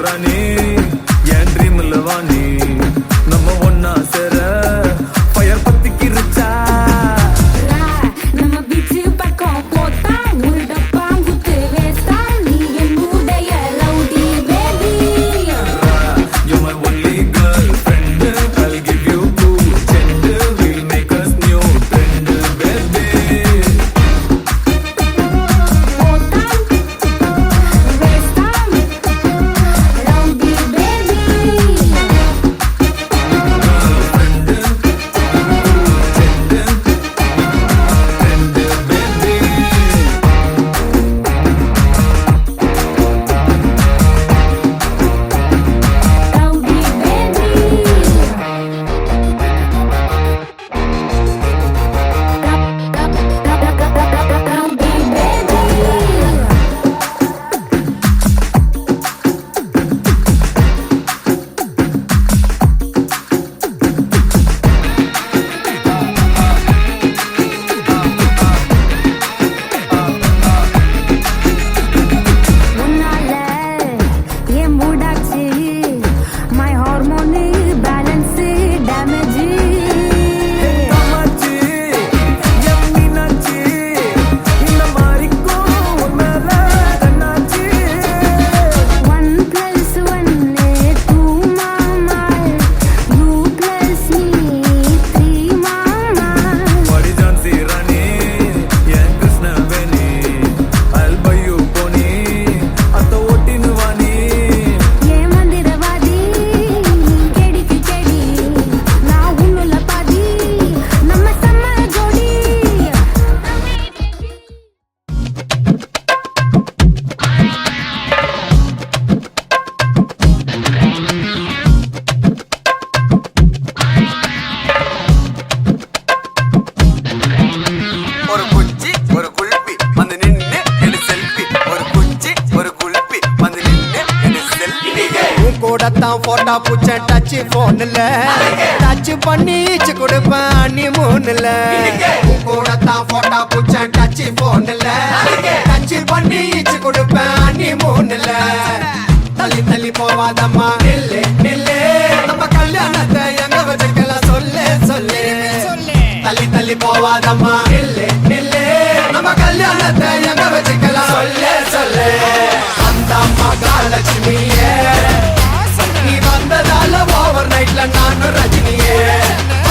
ராணி என் ட்ரீம்ல வாணி நம்ம ஒன்னா சேர ஃபயர் பத்திக்கு ரிச்சா நம்ம பீச்சு பக்கம் போட்டா உள்ள பாங்குத்து வேஸ்டா நீ என்னுடைய rowdy baby You my only girlfriend I'll give you cool trend We'll make us new trend baby போட்டா வேஸ்டா ரவுடி பேபி ரவுடி பேபி உன்னால என் மூடாச்சு my hormone balance damage Kamakshi என் மீனாட்சி இந்த மாதிரிக்கும் உன் மேல கண்ணாச்சி 1 + 1 2 மாமா you + me 3 மாமா Body Jhansi Rani N Krishnaveni I'll buy you pony அத்த ஓட்டினு வாணி ஏ மந்திரவாதி கெடிக்கு கெடி நான் உன்னுல பாதி நம்ம செம்ம ஜோடி ஒரு குச்சி ஒரு குல்பி வந்து நின்னு எடு செல்ஃபி ஒரு குச்சி ஒரு குல்பி வந்து நின்னு எடு செல்ஃபி உன் கூட தான் போட்டா பூச்ச டச் போன்ல டச் பண்ணி ஈச்சு கொடுப்பேன் நீ மூணுல உன் கூட தான் போட்டா பூச்ச டச் போன்ல டச் பண்ணி ஈச்சு கொடுப்பேன் நீ மூணுல தள்ளி தள்ளி போவாதம்மா நில்லு நில்லு நம்ம கல்யாணத்தை எங்க வச்சுக்கலாம் சொல்லு சொல்லு தள்ளி தள்ளி போவாதம்மா நில்லு நில்லு நம்ம கல்யாணத்தை எங்க வச்சுக்கலாம் சொல்லு சொல்லு அந்த மகாலட்சுமியே நீ வந்ததால ஓவர் நைட்ல நானும் ரஜினியே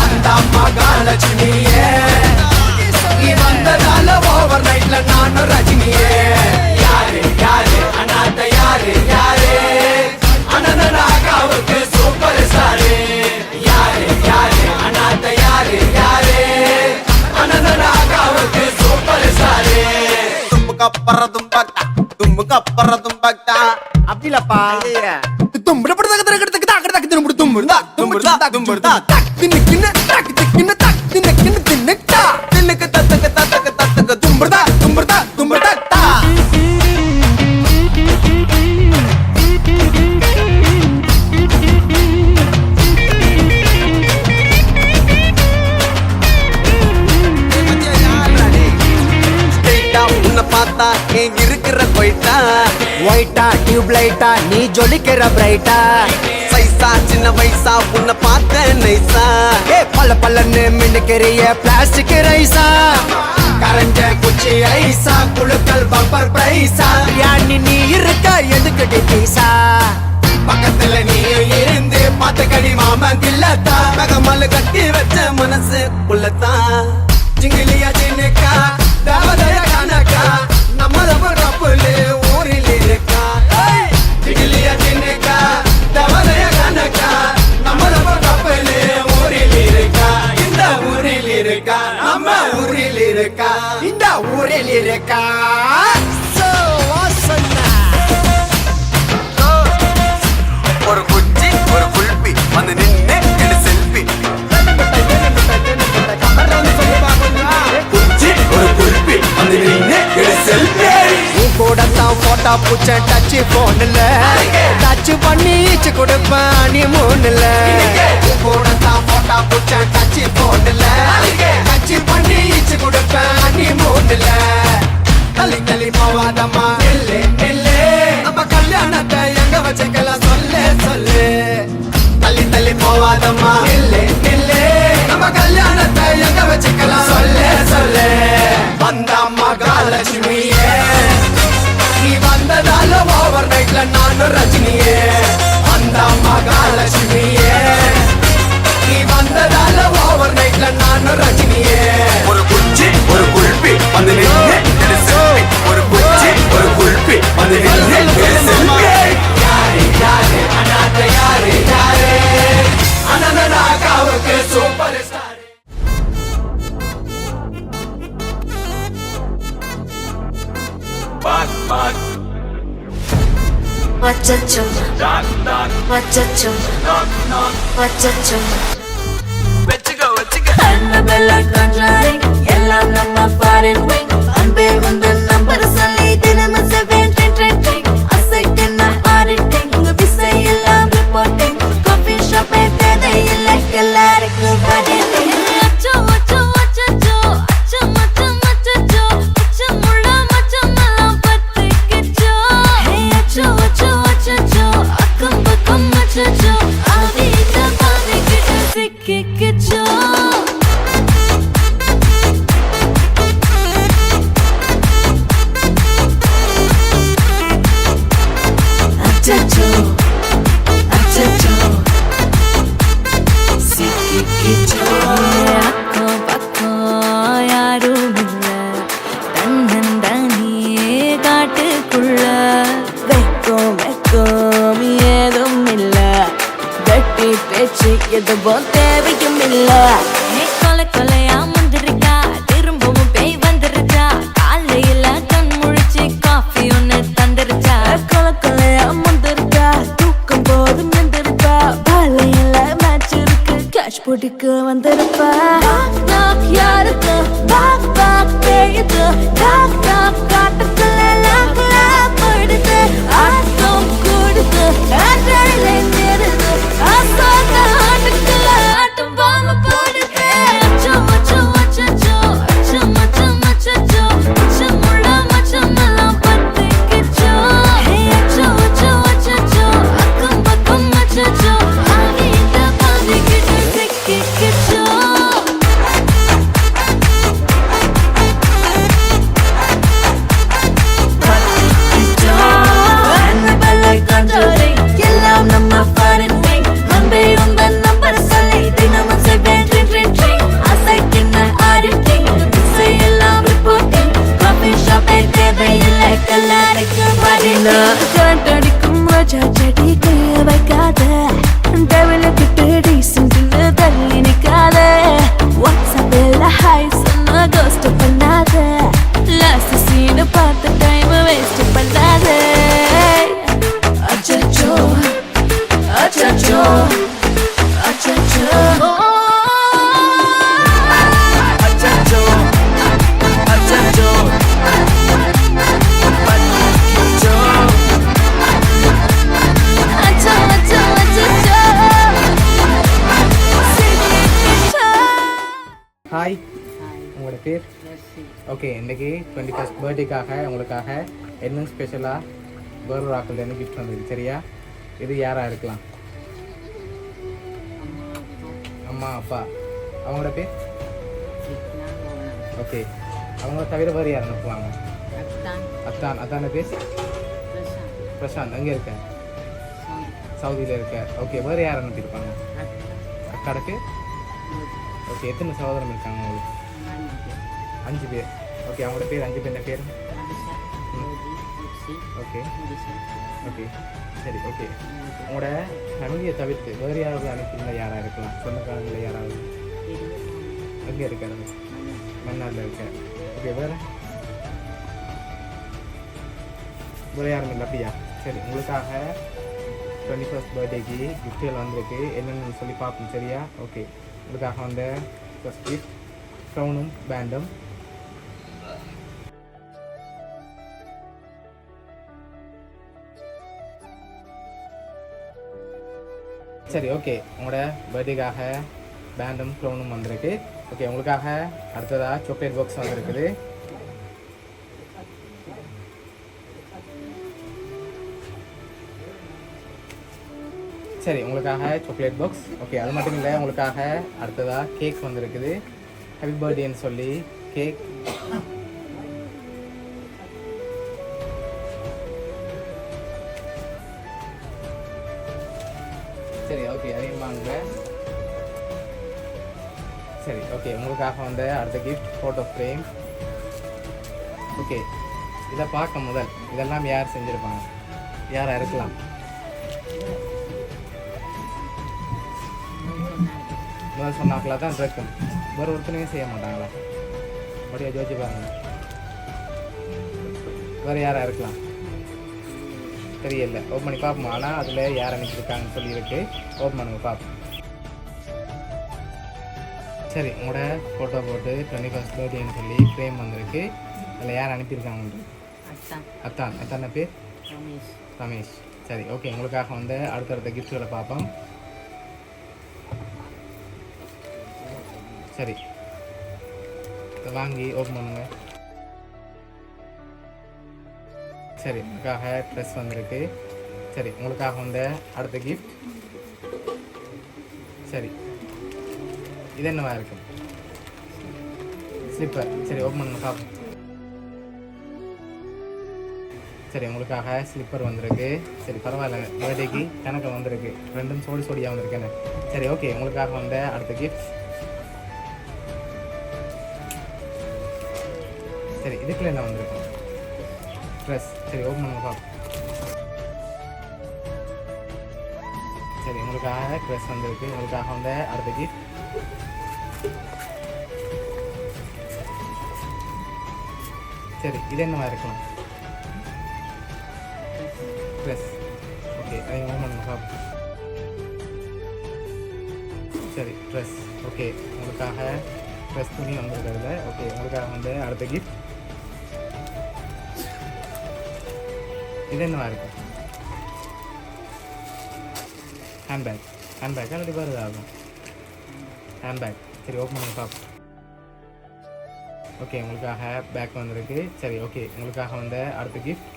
அந்த மகாலட்சுமியே நீ வந்ததால ஓவர் நைட்ல நானும் ரஜினியே யாரு யாரு அனாத யாரு யாரு அனந்தனாகாவுக்கு சூப்பர் ஸ்டாரு யாரு யாரு அனாத யாரு யாரு அனந்தனாகாவுக்கு சூப்பர் ஸ்டாரு தும்புக்கு அப்புறதும் பக்தா தும்புக்கு அப்புறதும் பக்தா அப்படி இல்லப்பா தும்புட படுத்த தும்புடு தும்புடுதா தும்புடுதா தும்புடுதா தக்கு நிக்கின தக்கு திக்கின தக்கு நிக்கின தின்னட்டா தின்னுக்கு தத்தக்கு தத்தக்கு தத்தக்கு தும்புடுதா தும்புடுதா தும்புடுதா தா ஸ்ட்ரெயிட்டா உன்னை பார்த்தா ஏன் இருக்கிற போயிட்டா ஒயிட்டா டியூப் லைட்டா நீ ஜொலிக்கிற பிரைட்டா சைஸா சின்ன வயசா உன்னை பார்த்த நைஸா ஏ பல்ல பல்லன்னு மின்னுக்கிறிய பிளாஸ்டிக் ரைஸா கரஞ்ச குச்சி ஐசா குழுக்கள் பம்பர் பிரைஸா யானி நீ இருக்க எதுக்கு பீசா பக்கத்துல நீயும் இருந்து பார்த்த கடி மாமன் இல்லத்தா மகமல்லு கட்டி வச்ச மனசு உள்ளத்தான் ஜிங்கிலியா சின்னக்கா தேவதைய கணக்கா நம்ம ரப்புலு ஊரில் இருக்கா ஜிங்கிலியா சின்னக்கா தேவதைய கணக்கா நம்ம ரப்புலு ஊரில் இருக்கா இந்த ஊரில் இருக்கா நம்ம ஊரில் இருக்கா இந்த ஊரில் இருக்கா So, வாசனா. ஒரு குச்சி ஒரு குல்பி வந்து நின்னு எடு செல்ஃபி குச்சி ஒரு குல்பி வந்து நின்னு எடு செல்ஃபி உன் கூட தான் போட்டா பூச்ச டச் போன்ல டச் பண்ணி ஈச்சு கொடுப்பேன் நீ மூணுல உன் கூட தான் போட்டா பூச்ச டச் போன்ல டச் பண்ணி ஈச்சு கொடுப்பேன் நீ மூணுல தள்ளி தள்ளி போவாதம்மா நில்லு நில்லு நம்ம கல்யாணத்தை எங்க வச்சுக்கலாம் நானும் ரஜினியே அந்த மகாலட்சுமியே நீ வந்ததால ஓவர் நைட்ல நானும் ரஜினியே ஒரு குச்சி ஒரு குல்பி வந்து நின்னு எடு செல்ஃபி ஒரு குச்சி ஒரு குல்பி வந்து நின்னு எடு செல்ஃபி யாரு யாரு அனாத யாரு யாரு அனந்தனாகாவுக்கு super star Machacho, machacho, machacho. Annabella conjuring, எல்லாம் நம்ம foreign wing. அன்பே உந்தன் நம்பர் சொல்லி தினமும் 7 ட்ரெண்டிங். அசைக்கின auditing, உங்க விசை எல்லாம் reporting. Coffee shop தேவையில்லை எல்லாருக்கும் பதிலே. அச்சோ அச்சோ அச்சோ அச்சோ மச்சம் மச்சோ அச்சமுள்ள மச்சமெல்லாம் பத்திக்கிச்சோ. ஹே அச்சோ அச்சோ அச்சோ அக்கம் பக்கம் அச்சோ ஆதிட்ட பாதிக்கிட்ட சிக்கிக்கிச்சோ. அச்சோ அச்சோ சிக்கிக்கிச்சோ. அக்கம் பக்கம் யாரும் இல்ல தன்னந்தனியே காட்டுக்குள்ள. வெக்கம் வெக்கம் ஏதும் இல்ல கட்டி பேச்சு எதுவும் தேவையும் இல்ல. கொலை கொலையா முந்திருக்கா திரும்பவும் பேய் வந்துருச்சா. காலையில கண் முழிச்சு காஃபி ஒன்னு தந்துருச்சா. கொலை கொலையா முந்திருக்கா தூக்கம் போதும் எந்திருப்பா. பாலையில மேட்ச் இருக்கு கேஷ் போட்டுக்கு வந்திருப்பா. யாருக்கு பாக் பாக் பேயுது டாக் டாக் காட்டுக்குள்ள லாக்ல படுது. ஆட்டம் கூடுது ஆட்டடில நேருது ஆசாக ஆட்டுக்குள்ள ஆட்டம் பாம போடுது. அச்சோ அச்சோ அச்சோ அச்சோ மச்சம் மச்சோ அச்சமுள்ள மச்சமெல்லாம் பத்திக்கிச்சோ. ஹே அச்சோ அச்சோ அச்சோ அக்கம் பக்கம் அச்சோ ஆகிட்ட பாதிக்கிட்டு சிக்கிக்கிச்சோ. Annabella conjuring, எல்லாம் நம்ம foreign wing. அன்பே உந்தன் நம்பர் சொல்லி தினமும் 7 ட்ரெண்டிங். அசைக்கின auditing, விசை எல்லாம் reporting. Coffee shop தேவையில்லை எல்லாருக்கும் பதிலே. கரண்ட் அடிக்கும் ரோஜா செடி கைய வைக்காத. டெவலப்பிட்டு டீசென்ட்னு தள்ளி நிக்காத. வாட்ஸ்அப்பில் ஹாய் சொன்ன கோஸ்ட் பண்ணாத. லாஸ்ட் சீன் பார்த்த டைம் வேஸ்ட் பண்ணாத. அச்சச்சோ அச்சச்சோ அச்சச்சோ அச்சச்சோ அச்சச்சோ பத்திக்கிச்சோ. அச்சோ அச்சோ அச்சச்சோ சிக்கிக்கிச்சோ. ஹாய், உங்களோட பேர்? ஓகே, இன்றைக்கி 21st பர்த்டேக்காக உங்களுக்காக என்ன ஸ்பெஷலாக வேறு ஆக்கள்லேருந்து கிஃப்ட் வந்தது. சரியா? இது யாராக இருக்கலாம்? அம்மா அப்பா. அவங்களோட பேர்? ஓகே, அவங்கள தவிர வேறு யார் அனுப்புவாங்க? அத்தான். அத்தான பேர்? பிரசாந்த். அங்கே இருக்க? சவுதியில் இருக்க. ஓகே, வேறு யார் அனுப்பியிருப்பாங்க? அக்காடுக்கு? ஓகே, எத்தனை சகோதரம் இருக்காங்க உங்களுக்கு? 5 பேர். ஓகே, அவங்களோட பேர் 5 பேர் என்ன பேர்? ஓகே ஓகே சரி. ஓகே, உங்களோட ஃபேமிலியை தவிர்த்து வேறு யாராவது அனுப்பியிருந்தால் யாராக இருக்கலாம்? சொந்தக்காரங்களில் யாராவது? அங்கே இருக்காரு, மன்னாரில் இருக்க. ஓகே, வேறு யாரும் இல்லை? அப்படியா? சரி, உங்களுக்காக 21st பர்த்டேக்கு கிஃப்ட்கள் வந்திருக்கு. என்னென்னு சொல்லி பார்ப்போம். சரியா? ஓகே, உங்களுக்காக வந்த ஃபர்ஸ்ட் கிஃப்ட் க்ரௌனும் பேண்டும். சரி, ஓகே, உங்களோட பர்த்டேக்காக பேண்டும் க்ரௌனும் வந்திருக்கு. ஓகே, உங்களுக்காக அடுத்ததாக சாக்லேட் பாக்ஸ் வந்திருக்குது. சரி, உங்களுக்காக சாக்லேட் பாக்ஸ். ஓகே, அது மட்டும் இல்லை, உங்களுக்காக அடுத்ததாக கேக் வந்திருக்குது. ஹாப்பி பர்த்டேன்னு சொல்லி கேக். சரி ஓகே அதையும் வாங்க. சரி ஓகே உங்களுக்காக வந்து அடுத்த கிஃப்ட் ஃபோட்டோ ஃப்ரேம். ஓகே இதை பார்க்க முதல் இதெல்லாம் யார் செஞ்சுருப்பாங்க, யாராக இருக்கலாம்? முதல் சொன்னாக்களாக தான் இருக்கும், வேறு ஒருத்தனையும் செய்ய மாட்டாங்களா? அப்படியே ஜோதிச்சு பாருங்க, வேறு யாராக இருக்கலாம் தெரியல. ஓப்பன் பண்ணி பார்ப்போம். ஆனால் அதில் யார் அனுப்பியிருக்காங்கன்னு சொல்லியிருக்கு. ஓப்பன் பண்ணுங்க பார்ப்போம். சரி உங்களோட ஃபோட்டோ போட்டு 21st பர்த்டேன்னு சொல்லி ஃப்ரேம் வந்திருக்கு. அதில் யார் அனுப்பியிருக்காங்க? அத்தான். அத்தான பேர் ரமேஷ். சரி ஓகே உங்களுக்காக வந்து அடுத்தடுத்த கிஃப்ட்களை பார்ப்போம். சரி இதை வாங்கி ஓப்பன் பண்ணுங்க. சரி உங்களுக்காக ட்ரெஸ் வந்திருக்கு. சரி உங்களுக்காக வந்து அடுத்த கிஃப்ட். சரி இது என்னவா இருக்கு? ஸ்லிப்பர். சரி ஓப்பன் பண்ணுங்க பார்ப்போம். சரி உங்களுக்காக ஸ்லிப்பர் வந்திருக்கு. சரி பரவாயில்ல, பர்த்டேக்கு கணக்கு வந்திருக்கு, ரெண்டும் சோடியாக வந்திருக்கேன்னு. சரி ஓகே உங்களுக்காக வந்து அடுத்த கிஃப்ட். சரி இதுக்குள்ள என்ன வந்திருக்கு? ட்ரெஸ். சரி ஓப்பன் பண்ணுங்க பார்ப்போம். சரி உங்களுக்காக ட்ரெஸ் வந்திருக்கு. உங்களுக்காக வந்து அடுத்த கிஃப்ட். சரி இது என்னவா இருக்கலாம்? ட்ரெஸ். ஓகே அதை ஓப்பன் பண்ணுங்க பார்ப்போம். சரி ட்ரெஸ். ஓகே உங்களுக்காக ட்ரெஸ் துணி வந்திருக்கிறதுல. ஓகே உங்களுக்காக வந்து அடுத்த கிஃப்ட். இது என்னவா இருக்கும்? ஹேண்ட்பேக். ஹேண்ட்பேக் அல்லது வருது ஆகும் ஹேண்ட்பேக். சரி ஓப்பன் பண்ணி பார்ப்போம். ஓகே உங்களுக்காக பேக் வந்திருக்கு. சரி ஓகே உங்களுக்காக வந்து அடுத்த கிஃப்ட்.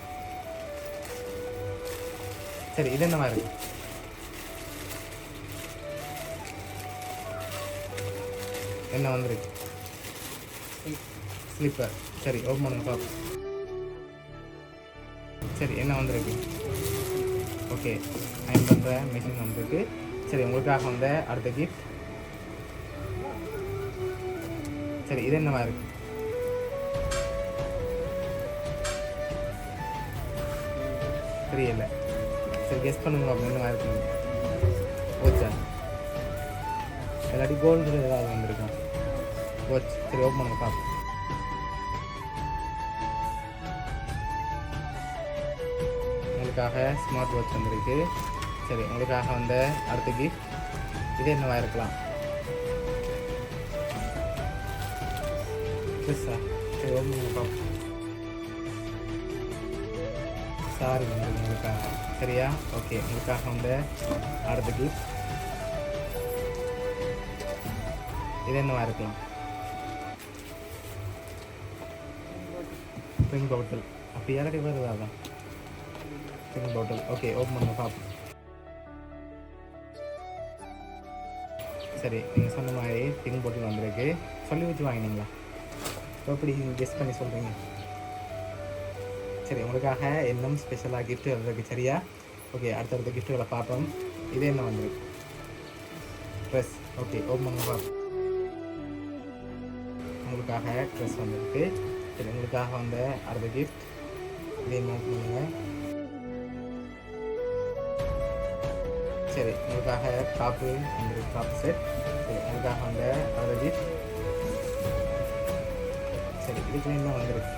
சரி இது என்னவா இருக்கு? என்ன வந்திருக்கு? ஸ்லிப்பர். சரி ஓப்பன் பண்ணுங்க பார்ப்போம். சரி என்ன வந்திருக்கு? ஓகே அயன் பண்ணுற மிஷின் வந்திருக்கு. சரி உங்களுக்காக வந்து அடுத்த கிஃப்ட். சரி இது என்னவா இருக்கு? தெரியல. சரி கெஸ் பண்ணுங்க அப்படி என்னவா இருக்குங்க? ஓச்சா இல்லாட்டி கோல்டு ஏதாவது வந்திருக்கா? வாட்ச். சரி ஓப்பன் பண்ணுங்க பார்ப்போம். உங்களுக்காக ஸ்மார்ட் வாட்ச் வந்திருக்கு. சரி உங்களுக்காக வந்து அடுத்த கிஃப்ட். இது என்னவா இருக்கலாம்? ட்ரெஸ்ஸா? சரி ஓப்பன் பண்ணுங்க பார்ப்போம். சாரி வந்து உங்களுக்காக. சரியா ஓகே உங்களுக்காக வந்து அடுத்த கிஃப்ட். இது என்னவா இருக்கலாம்? ஸ்ப்ரிங் பாட்டில். அப்போ யாரடி வருதா? தான் ஸ்ப்ரிங் பாட்டில். ஓகே ஓப்பன் பண்ணுங்க பார்ப்போம். சரி நீங்கள் சொன்ன மாதிரி ஸ்ப்ரிங் பாட்டில் வந்திருக்கு. சொல்லி வச்சு வாங்கினீங்களா? எப்படி கெஸ் பண்ணி சொல்கிறீங்க? சரி உங்களுக்காக இன்னும் ஸ்பெஷலாக கிஃப்ட் வந்திருக்கு. சரியா ஓகே அடுத்தடுத்த கிஃப்ட்டுகளை பார்ப்போம். இது என்ன வந்திருக்கு? ட்ரெஸ். ஓகே ஓப்பன் பண்ணுங்க பார்ப்போம். உங்களுக்காக ட்ரெஸ் வந்திருக்கு. சரி உங்களுக்காக வந்து அடுத்த கிஃப்ட். இதே நோட் பண்ணுங்க. சரி உங்களுக்காக காப்பு வந்திருக்கு, காப்பு செட். சரி உங்களுக்காக வந்து அடுத்த கிஃப்ட். சரி இதுக்கு என்ன வந்திருக்கு?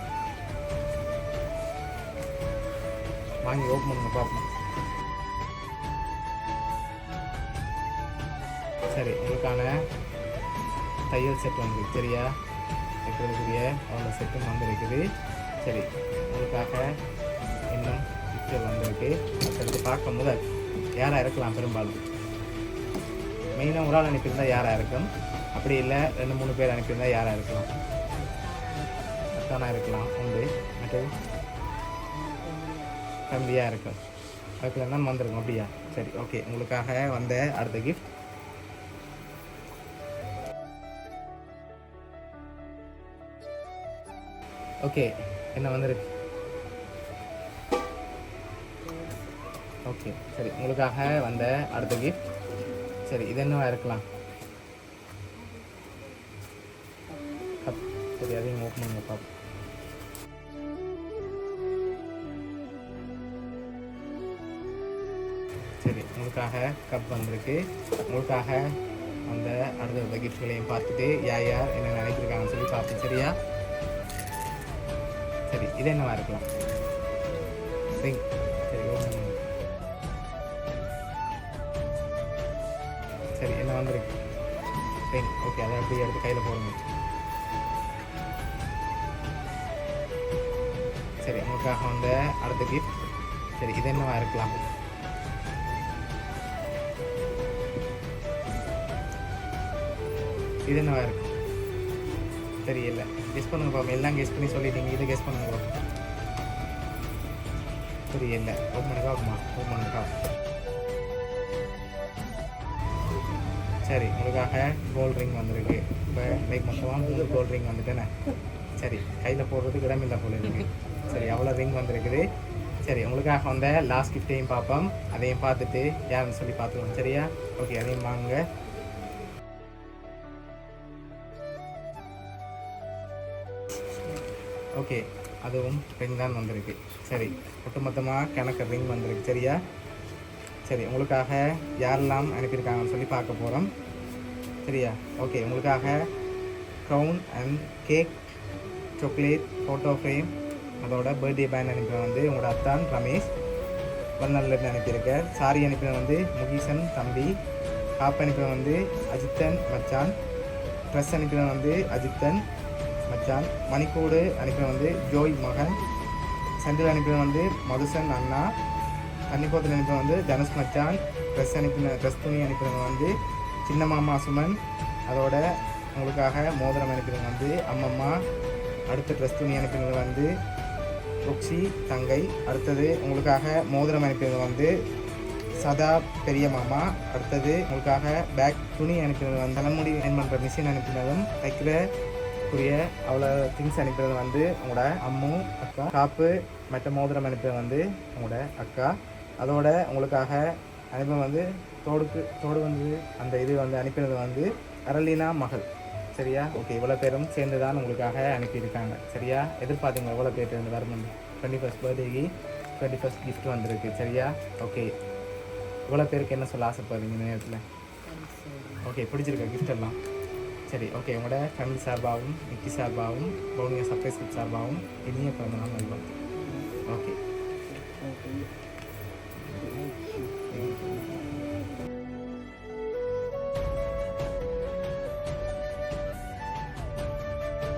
வாங்கி ஓப்பன் பண்ணுங்க பார்ப்போம். சரி உங்களுக்கான தையல் செட் வந்துருக்கு. சரியா வைக்கிறதுக்குரிய அவ்வளோ செட்டும் வந்திருக்குது. சரி உங்களுக்காக இன்னும் கிஃப்ட் வந்திருக்கு. அடுத்தடுத்து பார்க்கும் முதல் யாராக இருக்கலாம்? பெரும்பாலும் மெயினாக ஒரு ஆள் அனுப்பியிருந்தால் யாராக இருக்கும்? அப்படி இல்லை 2-3 பேர் அனுப்பியிருந்தால் யாராக இருக்கலாம்? அத்தானா இருக்கலாம் உண்டு. மற்றது ஃபேமிலியாக இருக்கும். அதுக்குள்ள தான் வந்திருக்கும். அப்படியா? சரி ஓகே உங்களுக்காக வந்த அடுத்த கிஃப்ட். ஓகே என்ன வந்திருக்கு? ஓகே சரி உங்களுக்காக வந்த அடுத்த கிஃப்ட் சரி இது என்னவா இருக்கலாம் கப் சரி அதையும் ஓப்பன் பண்ணுங்க பாப்போம் சரி உங்களுக்காக கப் வந்திருக்கு உங்களுக்காக அந்த அடுத்த கிஃப்ட்களையும் பார்த்துட்டு யார் யார் என்ன நினைக்கிருக்காங்கன்னு சொல்லி பார்ப்போம் சரியா சரி இது என்னவா இருக்கலாம் ரிங் சரி ஓப்பன் பண்ணுங்க சரி என்ன வந்திருக்கு ரிங் ஓகே அதை அப்படியே எடுத்து கையில் போடுங்க சரி உங்களுக்காக வந்த அடுத்த கிஃப்ட் சரி இது என்னவா இருக்கலாம் இது என்னவா இருக்கு தெரியல கெஸ் பண்ணுங்க பாப்போம் எல்லாம் கெஸ் பண்ணி சொல்லிட்டீங்க இதை கெஸ் பண்ணுங்க பாப்போம் தெரியல ஓப்பனுக்கா ஓப்பனுக்கா சரி உங்களுக்காக கோல்ட் ரிங் வந்திருக்கு இப்போ லைக் மொத்தமாக 3 கோல்ட் ரிங் வந்துட்டேனே சரி கையில் போடுறதுக்கு இடமில்லை போல இருக்கு சரி அவ்வளோ ரிங் வந்திருக்குது சரி உங்களுக்காக வந்த லாஸ்ட் கிஃப்டையும் பார்ப்போம் அதையும் பார்த்துட்டு யாருன்னு சொல்லி பார்த்துருவோம் சரியா ஓகே அதையும் வாங்க ஓகே அதுவும் ரிங் தான் வந்திருக்கு சரி ஒட்டுமொத்தமாக கணக்கு ரிங் வந்திருக்கு சரியா சரி உங்களுக்காக யாரெல்லாம் அனுப்பியிருக்காங்கன்னு சொல்லி பார்க்க போகிறோம் சரியா ஓகே உங்களுக்காக crown and cake chocolate photo frame அதோட பர்த்டே பேண்ட் அனுப்பின வந்து உங்களோட அத்தான் ரமேஷ் வந்தன்லேருந்து அனுப்பியிருக்கார் சாரி அனுப்பின வந்து முகீசன் தம்பி காப்பு அனுப்பின வந்து அஜித்தன் மச்சான் ட்ரெஸ் அனுப்பின வந்து அஜித்தன் மச்சான் மணிக்கூடு அனுப்பின வந்து ஜோய் மகன் செந்தில் அனுப்பின வந்து மதுசன் அண்ணா கன்னிப்போத்தில் அனுப்பின வந்து தனுஷ் மச்சான் ட்ரெஸ் துணி அனுப்பினது வந்து சின்ன மாமா சுமன் அதோட உங்களுக்காக மோதிரம் அனுப்பினது வந்து அம்மம்மா அடுத்த ட்ரெஸ் துணி அனுப்பினது வந்து ருக்ஷி தங்கை அடுத்தது உங்களுக்காக மோதிரம் அனுப்பினது வந்து சதா பெரிய மாமா அடுத்தது உங்களுக்காக பேக் துணி அனுப்பினது வந்து தலைமுடி அயன் பண்ணுற மிஷின் அனுப்பினதும் தைக்கிறக்குரிய அவ்வளோ திங்ஸ் அனுப்பினது வந்து உங்களோட அம்மு அக்கா காப்பு மற்ற மோதிரம் அனுப்பினது வந்து உங்களோட அக்கா அதோட உங்களுக்காக அனுப்பினது வந்து தோடு வந்து அந்த இது வந்து அனுப்பினது வந்து அரளினா மகள் சரியா ஓகே இவ்வளோ பேரும் சேர்ந்து தான் உங்களுக்காக அனுப்பியிருக்காங்க சரியா எதிர்பார்த்தீங்க எவ்வளோ பேர் இருந்து வரணும்னு 21st பர்த்டேக்கு 21st கிஃப்ட் வந்திருக்கு சரியா ஓகே இவ்வளோ பேருக்கு என்ன சொல்ல ஆசைப்படுறீங்க இந்த நேரத்தில் ஓகே பிடிச்சிருக்க கிஃப்ட் எல்லாம் சரி ஓகே உங்களோட ஃபேமிலி சார்பாகவும் நிக்கி சார்பாகவும் பவுனியா சர்ப்ரைஸ் கிஃப்ட் சார்பாகவும் இனிய பிறந்தநாள் நல்வாழ்த்துக்கள்